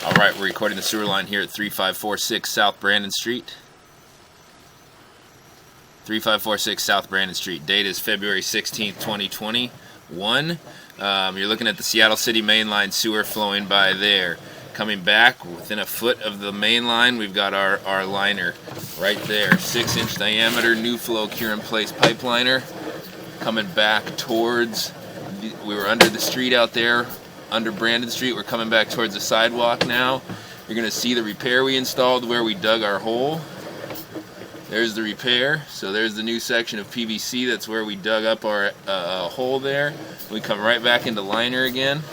Alright, we're recording the sewer line here at 3546 South Brandon Street. 3546 South Brandon Street. Date is February 16th, 2021. You're looking at the Seattle City main line sewer flowing by there. Coming back within a foot of the main line, we've got our liner right there. 6-inch diameter, new flow cure in place pipe liner. Coming back towards, we were under the street out there, under Brandon Street. We're coming back towards the sidewalk now. You're going to see the repair we installed where we dug our hole. There's the repair. So there's the new section of PVC. That's where we dug up our hole there. We come right back into liner again.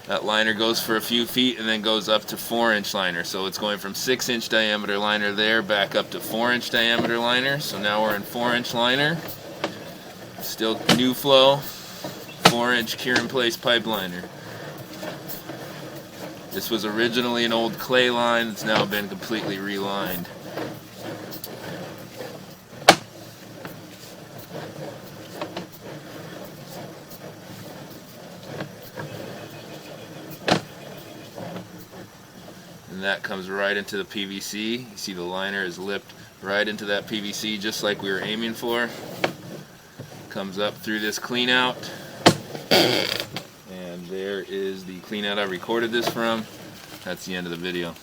That liner goes for a few feet and then goes up to 4-inch liner. So it's going from 6-inch diameter liner there back up to 4-inch diameter liner. So now we're in 4-inch liner. Still new flow. 4-inch cure in place pipe liner. This was originally an old clay line that's now been completely relined. And that comes right into the PVC. You see the liner is lipped right into that PVC just like we were aiming for. Comes up through this clean out. And there is the clean out I recorded this from. That's the end of the video.